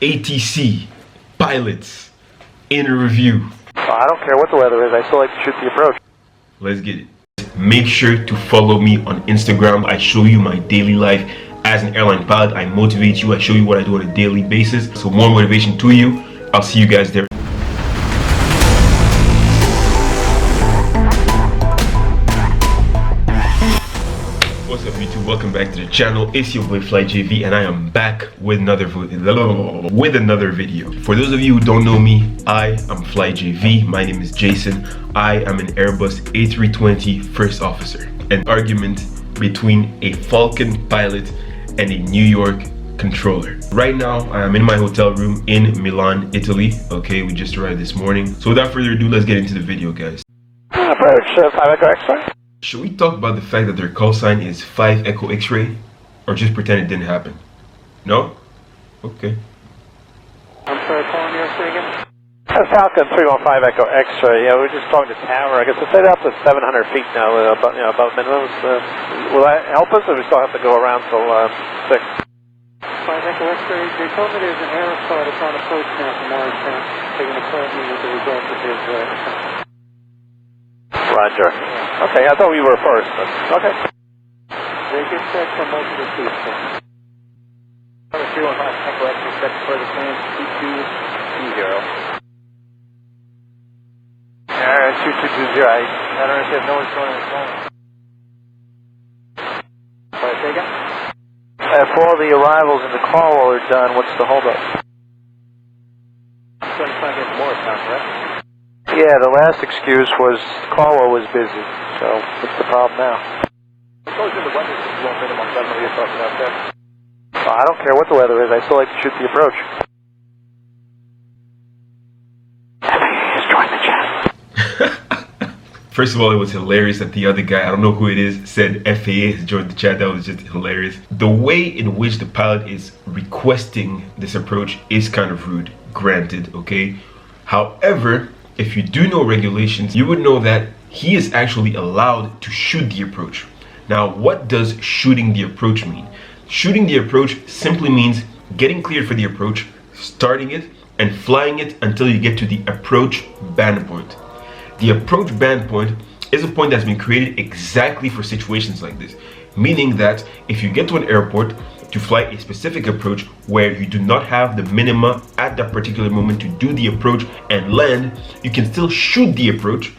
ATC pilots in review. I don't care what the weather is, I still like to shoot the approach. Let's get it. Make sure to follow me on Instagram. I show you my daily life as an airline pilot. I motivate you. I show you what I do on a daily basis. So more motivation to you. I'll see you guys there. What's up YouTube? Welcome back to the channel. It's your boy FlyJV and I am back with another video. For those of you who don't know me, I am FlyJV. My name is Jason. I am an Airbus A320 first officer. An argument between a Falcon pilot and a New York controller. Right now I am in my hotel room in Milan, Italy. Okay, we just arrived this morning. So without further ado, let's get into the video, guys. Approach 5 Echo X-ray. Should we talk about the fact that their call sign is 5 Echo X-ray, or just pretend it didn't happen? No? Okay. I'm sorry, calling you again? Falcon 315 Echo X-ray. Yeah, we're just talking to tower. I guess it's set up to 700 feet now, about minimum. Will that help us, or we still have to go around till 6? 5 Echo X-ray. They told me there's an aerosol that's on approach now from Morristown. They're going to call me with the results of his attempt. Roger. Okay, I thought we were first, but okay. They get set from multiple seats. 315 Echo X-ray set for the plane 2220. Yeah, 2220. I don't understand. No one's going on the phone. Sorry, say again? If all the arrivals and the call while are done, what's the holdup? I'm trying to get more time, right? Yeah, the last excuse was Caldwell was busy, so what's the problem now? Suppose in the weather is low minimum, I don't know what you're talking about there. Well, I don't care what the weather is, I still like to shoot the approach. Just join the chat. First of all, it was hilarious that the other guy, I don't know who it is, said FAA has joined the chat. That was just hilarious. The way in which the pilot is requesting this approach is kind of rude, granted, okay? However, if you do know regulations, you would know that he is actually allowed to shoot the approach. Now, what does shooting the approach mean? Shooting the approach simply means getting cleared for the approach, starting it, and flying it until you get to the approach band point. The approach band point is a point that's been created exactly for situations like this, meaning that if you get to an airport to fly a specific approach where you do not have the minima at that particular moment to do the approach and land, you can still shoot the approach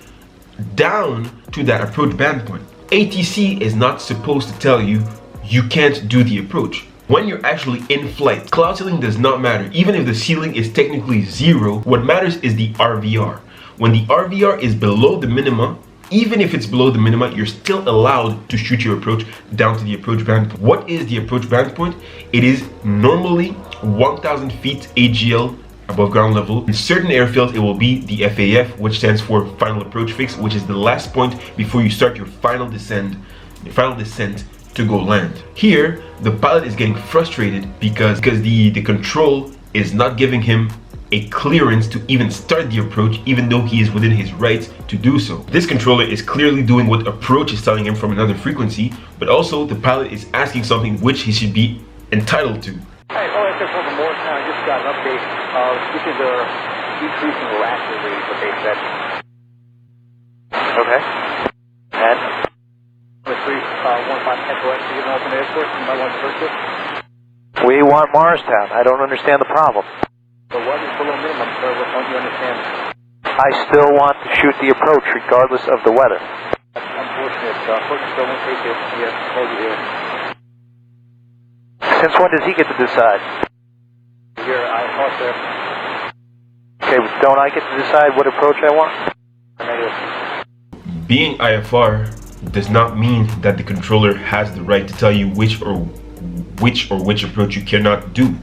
down to that approach band point. ATC is not supposed to tell you you can't do the approach. When you're actually in flight, cloud ceiling does not matter. Even if the ceiling is technically 0, what matters is the RVR. When the RVR is below the minima, even if it's below the minima, you're still allowed to shoot your approach down to the approach band point. What is the approach band point? It is normally 1,000 feet AGL above ground level. In certain airfields, it will be the FAF, which stands for Final Approach Fix, which is the last point before you start your final descent to go land. Here, the pilot is getting frustrated because the control is not giving him a clearance to even start the approach, even though he is within his rights to do so. This controller is clearly doing what approach is telling him from another frequency, but also the pilot is asking something which he should be entitled to. Hey, OSS over Morristown, I just got an update. Switches are decreasing rapidly, what they said. Okay. And? With 315 Echo X, you can open the airport, you might want to search it. We want Morristown. I don't understand the problem. The weather's below minimum, sir. What don't you understand? I still want to shoot the approach regardless of the weather. That's unfortunate. Unfortunately, still won't take it. Yes, hold it here. Since when does he get to decide? Here, I thought there. Okay, but don't I get to decide what approach I want? Negative. Being IFR does not mean that the controller has the right to tell you which approach you cannot do.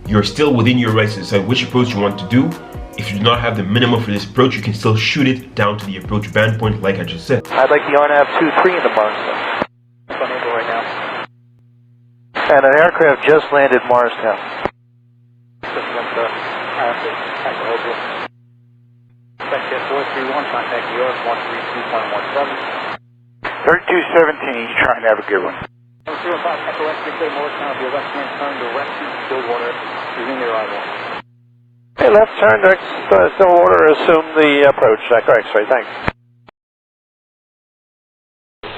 You're still within your rights to decide which approach you want to do. If you do not have the minimum for this approach, you can still shoot it down to the approach band point, like I just said. I'd like the RNAV 23 in the Morristown. It's unable right now. And an aircraft just landed Morristown. Just went to over. Section 431, contact New York 132.17. 3217, you're trying to have a good one. 05 Echo X, Morristown, your left hand turn to west Stillwater. Resume the arrival. Hey, left turn, direct, still order, assume the approach, echo X-ray, thanks.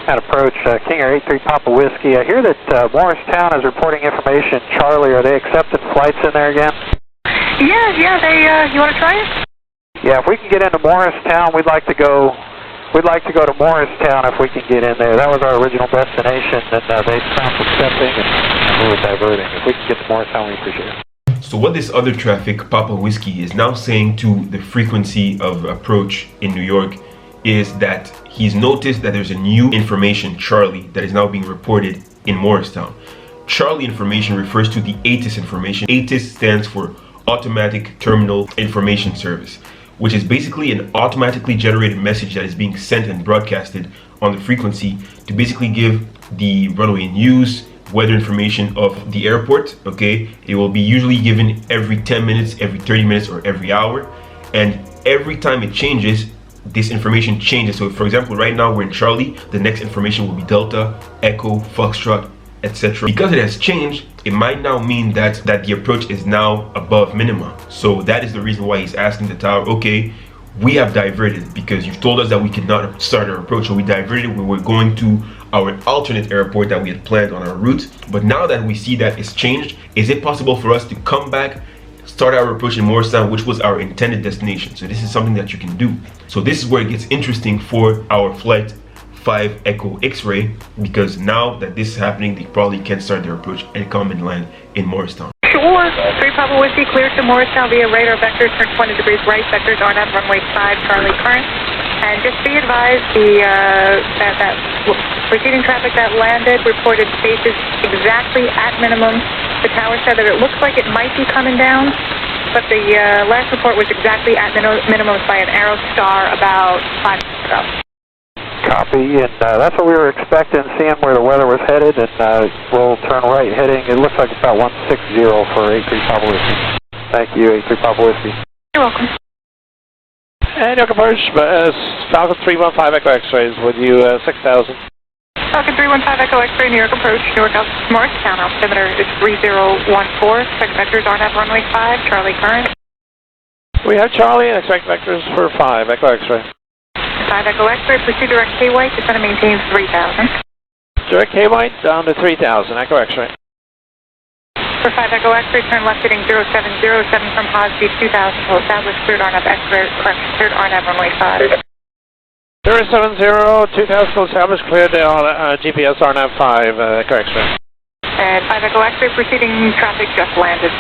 At approach, King Air 83 Papa Whiskey. I hear that Morristown is reporting information. Charlie, are they accepting flights in there again? Yeah, you want to try it? Yeah, if we can get into Morristown, we'd like to go to Morristown if we can get in there. That was our original destination, and they stopped accepting and we were diverting. If we can get to Morristown, we appreciate it. So what this other traffic, Papa Whiskey, is now saying to the frequency of approach in New York is that he's noticed that there's a new information, Charlie, that is now being reported in Morristown. Charlie information refers to the ATC information. ATC stands for Automatic Terminal Information Service, which is basically an automatically generated message that is being sent and broadcasted on the frequency to basically give the runway news, weather information of the airport. Okay, it will be usually given every 10 minutes, every 30 minutes, or every hour, and every time it changes, this information changes. So for example, right now we're in Charlie, the next information will be Delta, Echo, Foxtrot, etc. Because it has changed, it might now mean that the approach is now above minima. So that is the reason why he's asking the tower, okay, we have diverted because you've told us that we could not start our approach, so we diverted. We were going to our alternate airport that we had planned on our route, but now that we see that it's changed, is it possible for us to come back, start our approach in Morristown, which was our intended destination? So this is something that you can do. So this is where it gets interesting for our flight 5 Echo X-ray, because now that this is happening, they probably can start their approach and come and land in Morristown. Sure. 3 Papa Whiskey, cleared to Morristown via radar vectors, turn 20 degrees right, vectors RNAV, runway 5, Charlie current. And just be advised, that preceding traffic that landed reported spaces exactly at minimum. The tower said that it looks like it might be coming down, but the last report was exactly at minimum by an arrow star about 5 minutes ago. Copy, and that's what we were expecting, seeing where the weather was headed, and we'll turn right, heading, it looks like about 160 for 83 Papa Whiskey. Thank you, 83 Papa Whiskey. You're welcome. And your approach, Falcon 315 Echo X-rays with you, 6,000. Falcon 315 Echo X-ray, New York approach, Newark Morristown, altimeter is 3014, expect vectors RNAV, runway 5, Charlie current. We have Charlie and expect vectors for 5 Echo X-ray. 5 Echo X-ray, pursue direct K-White, descend and maintain 3,000. Direct K-White down to 3,000, Echo X-ray. For 5 Echo X-ray, turn left heading 0707 from Haas speed 2,000, will establish cleared RNAV X-ray, cleared RNAV runway 5. 070, 2,000 will establish cleared on GPS RNAV 5, Echo X-ray. And 5 Echo X-ray, proceeding traffic just landed.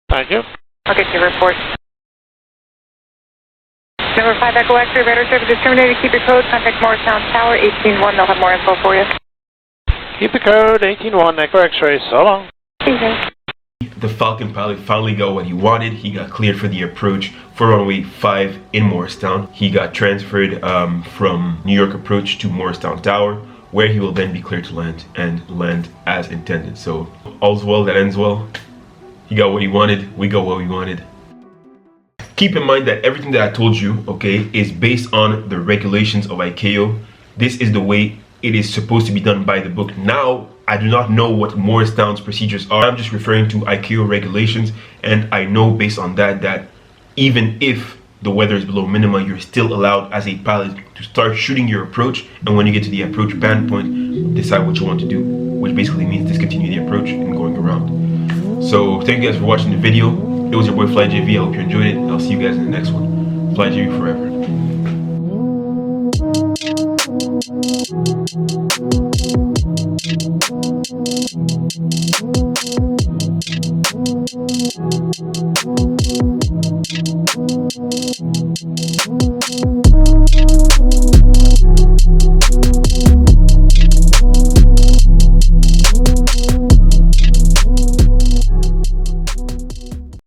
Thank you. I'll get your report. Number 5 Echo X-ray, radar service is terminated. Keep your code. Contact Morristown Tower 181. They'll have more info for you. Keep the code 181 Echo X-ray. So long. See you guys. The Falcon pilot finally got what he wanted. He got cleared for the approach for runway 5 in Morristown. He got transferred from New York approach to Morristown Tower, where he will then be cleared to land and land as intended. So all's well that ends well. He got what he wanted. We got what we wanted. Keep in mind that everything that I told you, okay, is based on the regulations of ICAO. This is the way it is supposed to be done by the book. Now, I do not know what Morristown's procedures are. I'm just referring to ICAO regulations, and I know based on that even if the weather is below minima, you're still allowed as a pilot to start shooting your approach, and when you get to the approach band point, decide what you want to do, which basically means discontinue the approach and going around. So thank you guys for watching the video. It was your boy FlyJV. I hope you enjoyed it. I'll see you guys in the next one. FlyJV forever.